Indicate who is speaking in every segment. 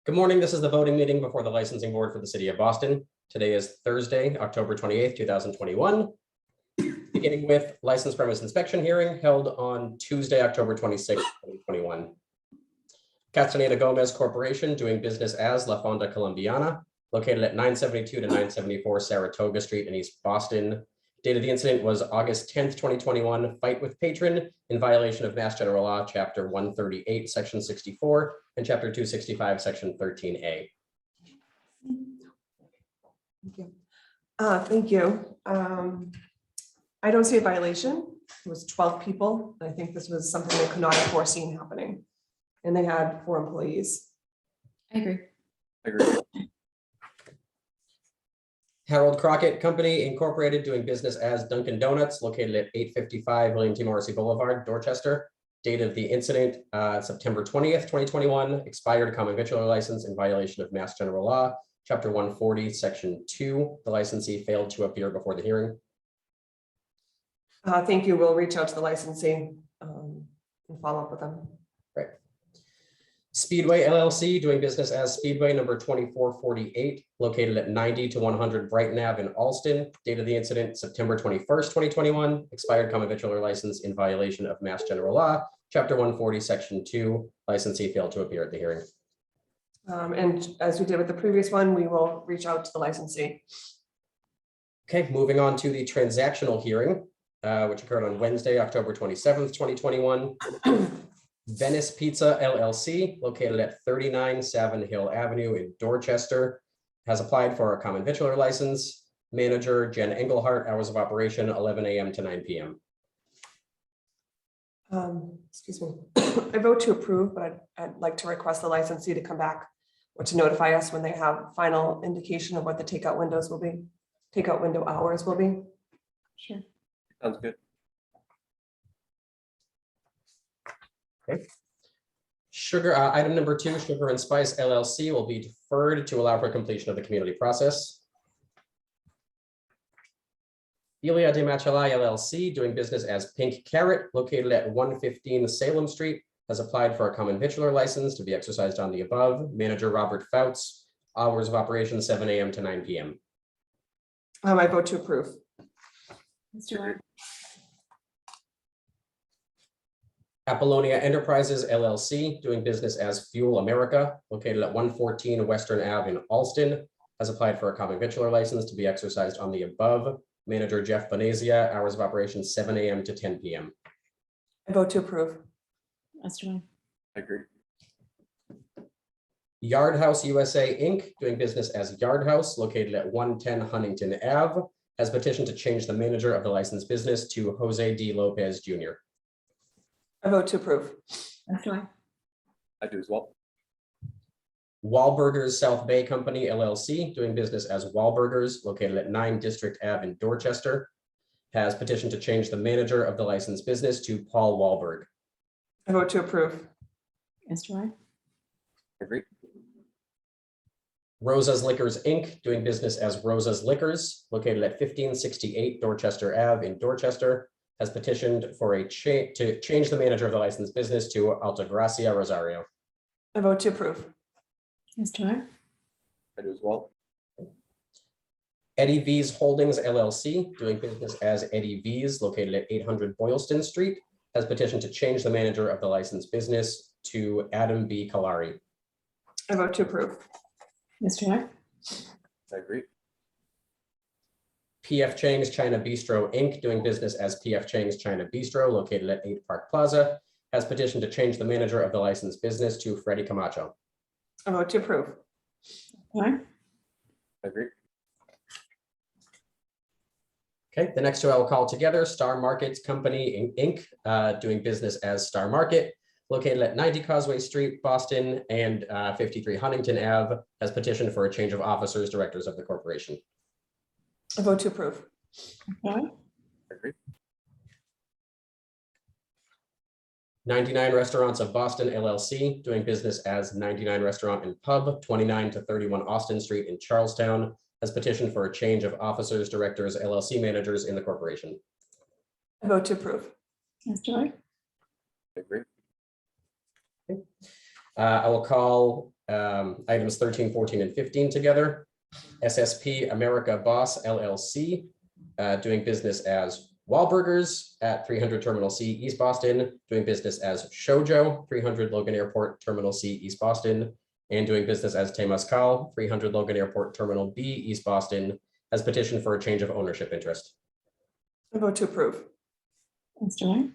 Speaker 1: Good morning. This is the voting meeting before the licensing board for the city of Boston. Today is Thursday, October 28th, 2021. Beginning with license premise inspection hearing held on Tuesday, October 26th, 2021. Castaneda Gomez Corporation doing business as La Fonda Colombiana, located at 972 to 974 Saratoga Street in East Boston. Date of the incident was August 10th, 2021. Fight with patron in violation of Mass General Law, Chapter 138, Section 64, and Chapter 265, Section 13A.
Speaker 2: Thank you. Thank you. I don't see a violation. It was 12 people. I think this was something they could not have foreseen happening. And they had 4 employees.
Speaker 3: I agree.
Speaker 1: Harold Crockett Company Incorporated doing business as Dunkin' Donuts, located at 855 William T. Morrissey Boulevard, Dorchester. Date of the incident, September 20th, 2021. Expired common victular license in violation of Mass General Law, Chapter 140, Section 2. The licensee failed to appear before the hearing.
Speaker 2: Thank you. We'll reach out to the licensee and follow up with them.
Speaker 1: Right. Speedway LLC doing business as Speedway number 2448, located at 90 to 100 Brighton Ave in Alston. Date of the incident, September 21st, 2021. Expired common victular license in violation of Mass General Law, Chapter 140, Section 2. Licensee failed to appear at the hearing.
Speaker 2: And as we did with the previous one, we will reach out to the licensee.
Speaker 1: Okay, moving on to the transactional hearing, which occurred on Wednesday, October 27th, 2021. Venice Pizza LLC, located at 39 Savin Hill Avenue in Dorchester, has applied for a common victular license. Manager Jen Engelhart, hours of operation 11 a.m. to 9 p.m.
Speaker 2: Excuse me. I vote to approve, but I'd like to request the licensee to come back or to notify us when they have final indication of what the takeout windows will be, takeout window hours will be.
Speaker 3: Sure.
Speaker 4: Sounds good.
Speaker 1: Okay. Sugar, item number 2, Sugar and Spice LLC will be deferred to allow for completion of the community process. Elia de Machalai LLC, doing business as Pink Carrot, located at 115 Salem Street, has applied for a common victular license to be exercised on the above. Manager Robert Fouts, hours of operation 7 a.m. to 9 p.m.
Speaker 2: I vote to approve.
Speaker 3: Mr. Ward.
Speaker 1: Apollonia Enterprises LLC, doing business as Fuel America, located at 114 Western Ave in Alston, has applied for a common victular license to be exercised on the above. Manager Jeff Bonazia, hours of operation 7 a.m. to 10 p.m.
Speaker 2: I vote to approve.
Speaker 3: Mr. Ward.
Speaker 4: I agree.
Speaker 1: Yard House USA Inc., doing business as Yard House, located at 110 Huntington Ave, has petitioned to change the manager of the licensed business to Jose D. Lopez Jr.
Speaker 2: I vote to approve.
Speaker 3: Mr. Ward.
Speaker 4: I do as well.
Speaker 1: Wahlburgers South Bay Company LLC, doing business as Wahlburgers, located at 9 District Ave in Dorchester, has petitioned to change the manager of the licensed business to Paul Wahlberg.
Speaker 2: I vote to approve.
Speaker 3: Mr. Ward.
Speaker 4: I agree.
Speaker 1: Rosa's Liquors Inc., doing business as Rosa's Liquors, located at 1568 Dorchester Ave in Dorchester, has petitioned for a to change the manager of the licensed business to Altagracia Rosario.
Speaker 2: I vote to approve.
Speaker 3: Mr. Ward.
Speaker 4: I do as well.
Speaker 1: Eddie V's Holdings LLC, doing business as Eddie V's, located at 800 Boylston Street, has petitioned to change the manager of the licensed business to Adam B. Kalari.
Speaker 2: I vote to approve.
Speaker 3: Mr. Ward.
Speaker 4: I agree.
Speaker 1: PF Chang's China Bistro Inc., doing business as PF Chang's China Bistro, located at 8 Park Plaza, has petitioned to change the manager of the licensed business to Freddie Camacho.
Speaker 2: I vote to approve.
Speaker 3: Ward.
Speaker 4: I agree.
Speaker 1: Okay, the next 2 I will call together. Star Markets Company Inc., doing business as Star Market, located at 90 Causeway Street, Boston, and 53 Huntington Ave, has petitioned for a change of officers, directors of the corporation.
Speaker 2: I vote to approve.
Speaker 3: Ward.
Speaker 4: I agree.
Speaker 1: 99 Restaurants of Boston LLC, doing business as 99 Restaurant and Pub, 29 to 31 Austin Street in Charlestown, has petitioned for a change of officers, directors, LLC managers in the corporation.
Speaker 2: I vote to approve.
Speaker 3: Mr. Ward.
Speaker 4: I agree.
Speaker 1: I will call Items 13, 14, and 15 together. SSP America Boss LLC, doing business as Wahlburgers at 300 Terminal C, East Boston, doing business as Shoujo, 300 Logan Airport, Terminal C, East Boston, and doing business as Temascal, 300 Logan Airport, Terminal B, East Boston, has petitioned for a change of ownership interest.
Speaker 2: I vote to approve.
Speaker 3: Mr.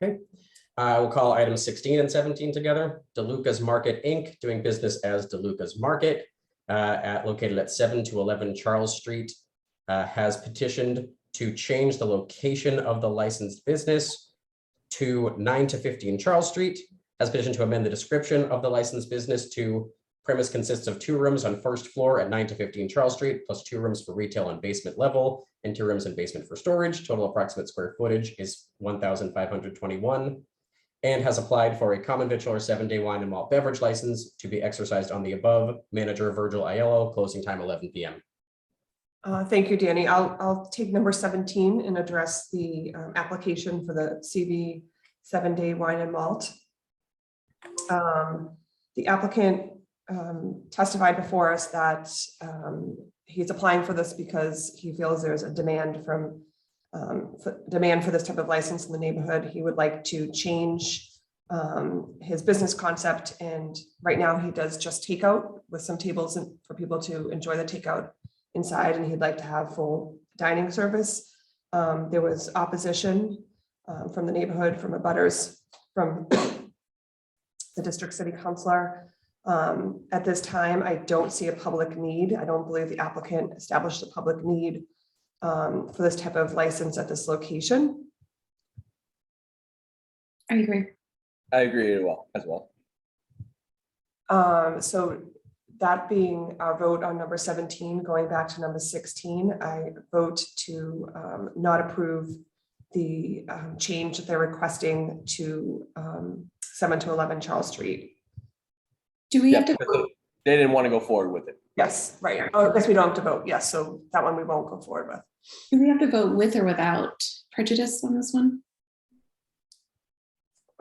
Speaker 3: White?
Speaker 1: I will call items 16 and 17 together. DeLuca's Market, Inc., doing business as DeLuca's Market, located at 7 to 11 Charles Street, has petitioned to change the location of the licensed business to 9 to 15 Charles Street, has petitioned to amend the description of the licensed business to premise consists of 2 rooms on first floor at 9 to 15 Charles Street, plus 2 rooms for retail on basement level, and 2 rooms in basement for storage. Total approximate square footage is 1,521, and has applied for a common victular 7-day wine and malt beverage license to be exercised on the above. Manager Virgil Aiello, closing time 11 p.m.
Speaker 2: Thank you, Danny. I'll take number 17 and address the application for the CV 7-day wine and malt. The applicant testified before us that he's applying for this because he feels there's a demand for this type of license in the neighborhood. He would like to change his business concept, and right now he does just takeout with some tables for people to enjoy the takeout inside, and he'd like to have full dining service. There was opposition from the neighborhood, from abutters, from the district city councilor. At this time, I don't see a public need. I don't believe the applicant established a public need for this type of license at this location.
Speaker 3: I agree.
Speaker 4: I agree as well.
Speaker 2: So that being our vote on number 17, going back to number 16, I vote to not approve the change that they're requesting to 7 to 11 Charles Street.
Speaker 3: Do we
Speaker 4: Yeah,
Speaker 3: have to,
Speaker 4: because they didn't want to go forward with it.
Speaker 2: Yes, right. Oh, I guess we don't have to vote. Yes, so that one we won't go forward with.
Speaker 3: do we have to vote with or without prejudice on this one?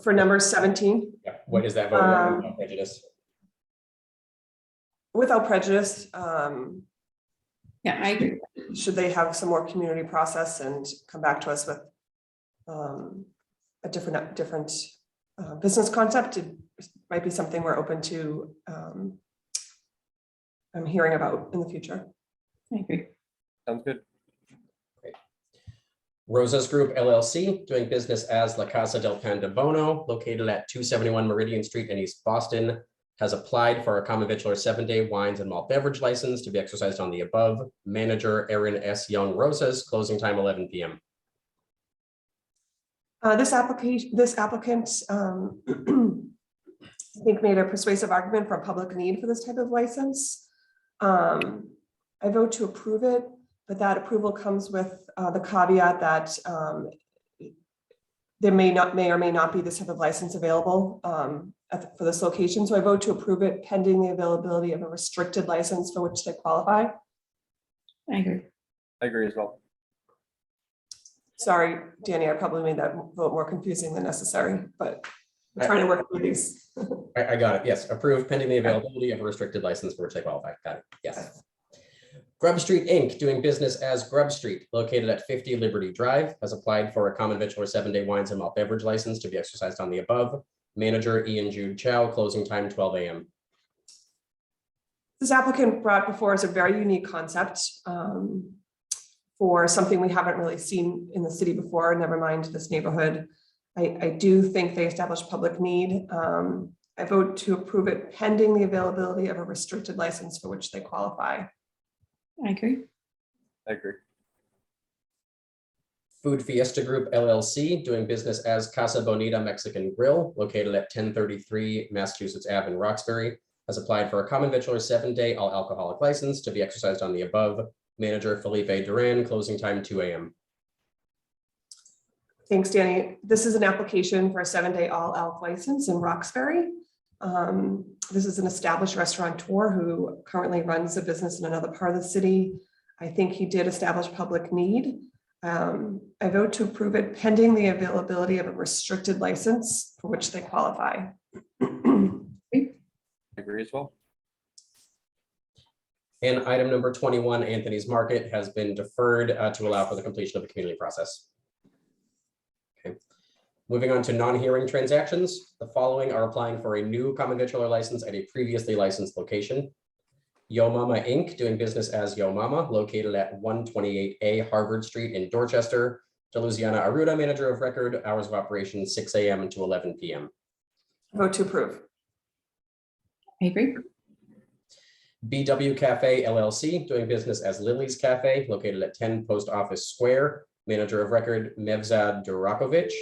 Speaker 2: For number 17,
Speaker 1: Yeah, what is that vote on prejudice?
Speaker 2: without prejudice,
Speaker 3: Yeah, I agree.
Speaker 2: should they have some more community process and come back to us with a different business concept, it might be something we're open to hearing about in the future.
Speaker 3: I agree.
Speaker 4: Sounds good.
Speaker 1: Rosas Group LLC, doing business as La Casa del Pan de Bono, located at 271 Meridian Street in East Boston, has applied for a common victular 7-day wines and malt beverage license to be exercised on the above. Manager Aaron S. Young Rosas, closing time 11 p.m.
Speaker 2: This applicant, I think, made a persuasive argument for a public need for this type of license. I vote to approve it, but that approval comes with the caveat that there may or may not be this type of license available for this location. So I vote to approve it pending the availability of a restricted license for which they qualify.
Speaker 3: I agree.
Speaker 4: I agree as well.
Speaker 2: Sorry, Danny, I probably made that vote more confusing than necessary, but I'm trying to work through these.
Speaker 1: I got it. Yes, approved pending the availability of a restricted license for which they qualify. Got it. Yes. Grub Street Inc., doing business as Grub Street, located at 50 Liberty Drive, has applied for a common victular 7-day wines and malt beverage license to be exercised on the above. Manager Ian Jude Chow, closing time 12 a.m.
Speaker 2: This applicant brought before us a very unique concept for something we haven't really seen in the city before, never mind this neighborhood. I do think they established public need. I vote to approve it pending the availability of a restricted license for which they qualify.
Speaker 3: I agree.
Speaker 4: I agree.
Speaker 1: Food Fiesta Group LLC, doing business as Casa Bonita Mexican Grill, located at 1033 Massachusetts Ave in Roxbury, has applied for a common victular 7-day all alcoholic license to be exercised on the above. Manager Felipe Duran, closing time 2 a.m.
Speaker 2: Thanks, Danny. This is an application for a 7-day all alc license in Roxbury. This is an established restaurateur who currently runs a business in another part of the city. I think he did establish public need. I vote to approve it pending the availability of a restricted license for which they qualify.
Speaker 4: I agree as well.
Speaker 1: And item number 21, Anthony's Market, has been deferred to allow for the completion of the community process. Okay. Moving on to non-hearing transactions, the following are applying for a new common victualler license at a previously licensed location. Yo Mama Inc., doing business as Yo Mama, located at 128A Harvard Street in Dorchester. Deluziana Aruda, manager of record, hours of operation 6 a.m. to 11 p.m.
Speaker 2: Vote to approve.
Speaker 3: I agree.
Speaker 1: BW Cafe LLC, doing business as Lily's Cafe, located at 10 Post Office Square. Manager of record, Mevzad Durakovic.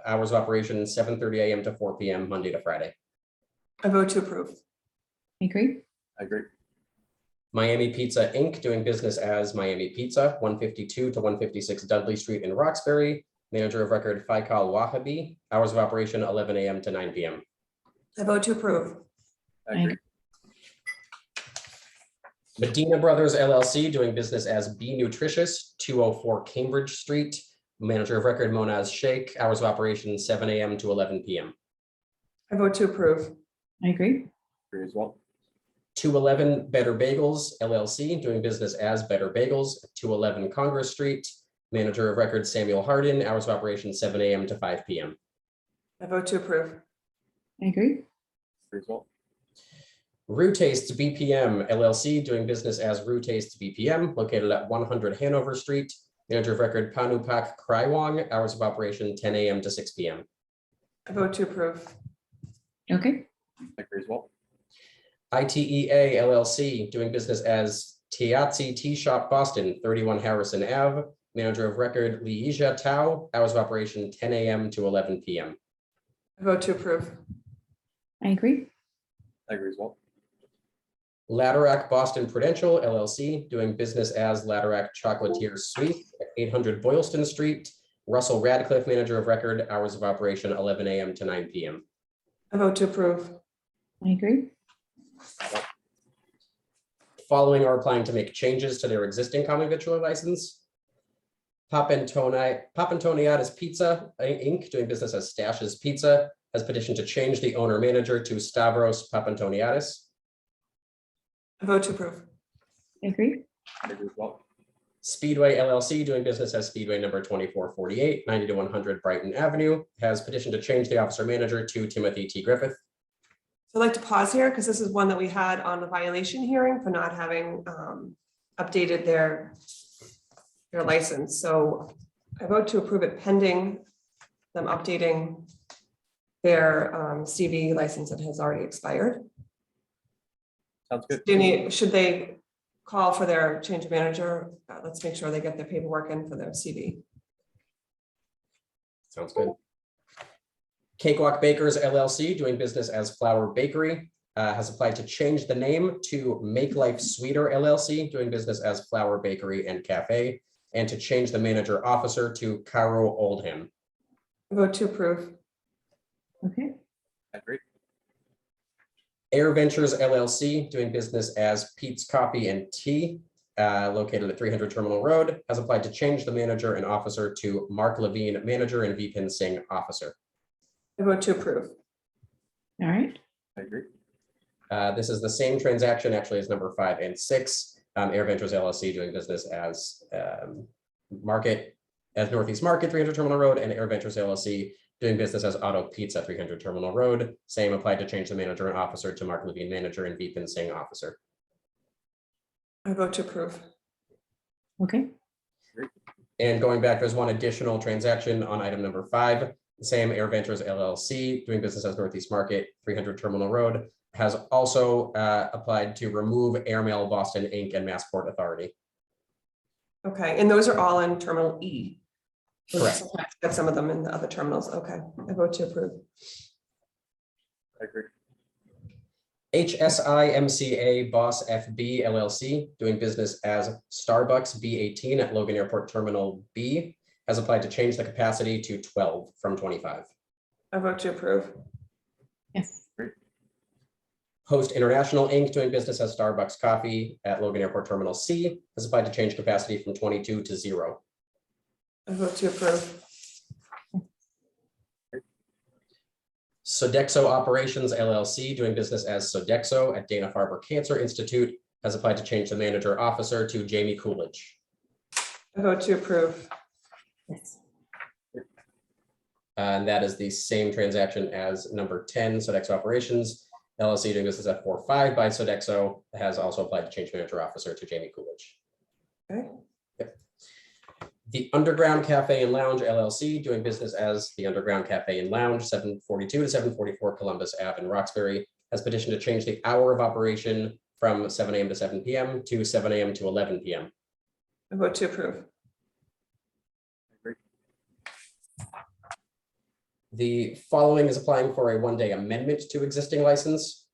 Speaker 1: Hours of operation 7:30 a.m. to 4 p.m. Monday to Friday.
Speaker 2: I vote to approve.
Speaker 3: I agree.
Speaker 4: I agree.
Speaker 1: Miami Pizza Inc., doing business as Miami Pizza, 152 to 156 Dudley Street in Roxbury. Manager of record, Faikal Wahabi. Hours of operation 11 a.m. to 9 p.m.
Speaker 2: I vote to approve.
Speaker 4: I agree.
Speaker 1: Medina Brothers LLC, doing business as Be Nutritious, 204 Cambridge Street. Manager of record, Monaz Sheikh. Hours of operation 7 a.m. to 11 p.m.
Speaker 2: I vote to approve.
Speaker 3: I agree.
Speaker 4: Agree as well.
Speaker 1: 211 Better Bagels LLC, doing business as Better Bagels, 211 Congress Street. Manager of record, Samuel Hardin. Hours of operation 7 a.m. to 5 p.m.
Speaker 2: I vote to approve.
Speaker 3: I agree.
Speaker 4: Agree as well.
Speaker 1: Rue Tastes BPM LLC, doing business as Rue Tastes BPM, located at 100 Hanover Street. Manager of record, Panupak Kraiwang. Hours of operation 10 a.m. to 6 p.m.
Speaker 2: I vote to approve.
Speaker 3: Okay.
Speaker 4: I agree as well.
Speaker 1: ITEA LLC, doing business as Tiatsi Tea Shop Boston, 31 Harrison Ave. Manager of record, Liija Tao. Hours of operation 10 a.m. to 11 p.m.
Speaker 2: I vote to approve.
Speaker 3: I agree.
Speaker 4: I agree as well.
Speaker 1: Laderack Boston Prudential LLC, doing business as Laderack Chocolatier Suite at 800 Boylston Street. Russell Radcliffe, manager of record, hours of operation 11 a.m. to 9 p.m.
Speaker 2: I vote to approve.
Speaker 3: I agree.
Speaker 1: Following are applying to make changes to their existing common victualler license. Papantoniatis Pizza Inc., doing business as Stash's Pizza, has petitioned to change the owner manager to Stavros Papantoniatis.
Speaker 2: I vote to approve.
Speaker 3: I agree.
Speaker 4: I agree as well.
Speaker 1: Speedway LLC, doing business as Speedway number 2448, 90 to 100 Brighton Avenue, has petitioned to change the officer manager to Timothy T. Griffith.
Speaker 2: So I'd like to pause here because this is one that we had on the violation hearing for not having updated their license. So I vote to approve it pending them updating their CV license that has already expired.
Speaker 4: Sounds good.
Speaker 2: Should they call for their change of manager? Let's make sure they get their paperwork in for their CV.
Speaker 1: Sounds good. Cakewalk Bakers LLC, doing business as Flower Bakery, has applied to change the name to Make Life Sweeter LLC, doing business as Flower Bakery and Cafe, and to change the manager officer to Caro Oldham.
Speaker 2: Vote to approve.
Speaker 3: Okay.
Speaker 4: I agree.
Speaker 1: Air Ventures LLC, doing business as Pete's Coffee and Tea, located at 300 Terminal Road, has applied to change the manager and officer to Mark Levine, manager, and Vipin Singh, officer.
Speaker 2: I vote to approve.
Speaker 3: All right.
Speaker 4: I agree.
Speaker 1: This is the same transaction actually as number 5 and 6. Air Ventures LLC, doing business as Northeast Market, 300 Terminal Road, and Air Ventures LLC, doing business as Auto Pizza, 300 Terminal Road. Same applied to change the manager and officer to Mark Levine, manager, and Vipin Singh, officer.
Speaker 2: I vote to approve.
Speaker 3: Okay.
Speaker 1: And going back, there's one additional transaction on item number 5. The same Air Ventures LLC, doing business as Northeast Market, 300 Terminal Road, has also applied to remove Airmail Boston Inc. and Massport Authority.
Speaker 2: Okay, and those are all in Terminal E.
Speaker 1: Correct.
Speaker 2: Got some of them in the other terminals. Okay, I vote to approve.
Speaker 4: I agree.
Speaker 1: HSIMCA Boss FB LLC, doing business as Starbucks B18 at Logan Airport Terminal B, has applied to change the capacity to 12 from 25.
Speaker 2: I vote to approve.
Speaker 3: Yes.
Speaker 1: Host International Inc., doing business as Starbucks Coffee at Logan Airport Terminal C, has applied to change capacity from 22 to 0.
Speaker 2: I vote to approve.
Speaker 1: Sodexo Operations LLC, doing business as Sodexo at Dana-Farber Cancer Institute, has applied to change the manager officer to Jamie Coolidge.
Speaker 2: I vote to approve.
Speaker 3: Yes.
Speaker 1: And that is the same transaction as number 10, Sodexo Operations LLC, doing business at 4-5 by Sodexo, has also applied to change manager officer to Jamie Coolidge.
Speaker 2: Okay.
Speaker 1: The Underground Cafe and Lounge LLC, doing business as the Underground Cafe and Lounge, 742 to 744 Columbus Ave in Roxbury, has petitioned to change the hour of operation from 7 a.m. to 7 p.m. to 7 a.m. to 11 p.m.
Speaker 2: I vote to approve.
Speaker 4: I agree.
Speaker 1: The following is applying for a one-day amendment to existing license.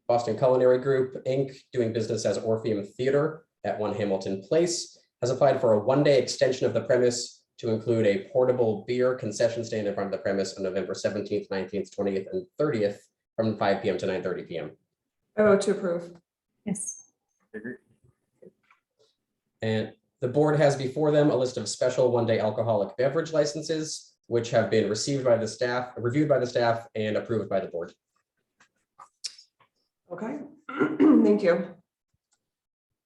Speaker 1: Boston Culinary Group, Inc., doing business as Orpheum Theater at 1 Hamilton Place, has applied for a one-day extension of the premise to include a portable beer concession stand in front of the premise on November 17th, 19th, 20th, and 30th from 5 p.m. to 9:30 p.m.
Speaker 2: I vote to approve.
Speaker 3: Yes.
Speaker 4: I agree.
Speaker 1: And the board has before them a list of special one-day alcoholic beverage licenses, which have been received by the staff, reviewed by the staff, and approved by the board.
Speaker 2: Okay. Thank you.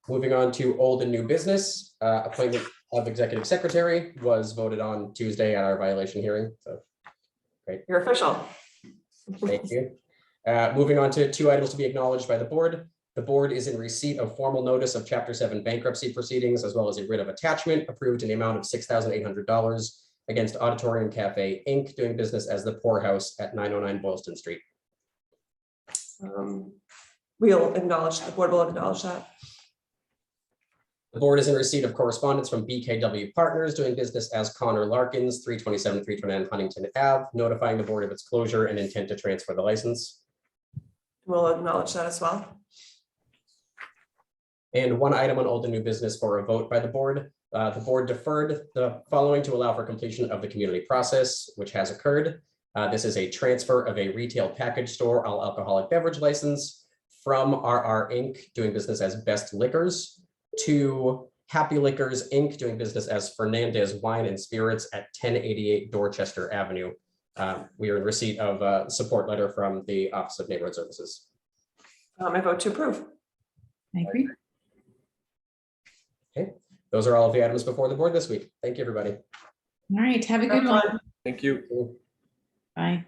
Speaker 1: Moving on to old and new business, appointment of executive secretary was voted on Tuesday at our violation hearing. So
Speaker 2: You're official.
Speaker 1: thank you. Moving on to 2 items to be acknowledged by the board. The board is in receipt of formal notice of Chapter 7 bankruptcy proceedings, as well as a writ of attachment approved in the amount of $6,800 against Auditorium Cafe, Inc., doing business as the Pour House at 909 Boylston Street.
Speaker 2: We'll acknowledge, the board will acknowledge that.
Speaker 1: The board is in receipt of correspondence from BKW Partners, doing business as Connor Larkins, 327, 329 Huntington Ave, notifying the board of its closure and intent to transfer the license.
Speaker 2: We'll acknowledge that as well.
Speaker 1: And 1 item on old and new business for a vote by the board. The board deferred the following to allow for completion of the community process, which has occurred. This is a transfer of a retail package store all alcoholic beverage license from RR Inc., doing business as Best Liquors, to Happy Liquors Inc., doing business as Fernandez Wine and Spirits at 1088 Dorchester Avenue. We are in receipt of a support letter from the Office of Neighborhood Services.
Speaker 2: I vote to approve.
Speaker 3: I agree.
Speaker 1: Okay, those are all of the items before the board this week. Thank you, everybody.
Speaker 3: All right. Have a good
Speaker 2: Have
Speaker 3: one.
Speaker 2: fun.
Speaker 4: Thank you.
Speaker 3: Bye.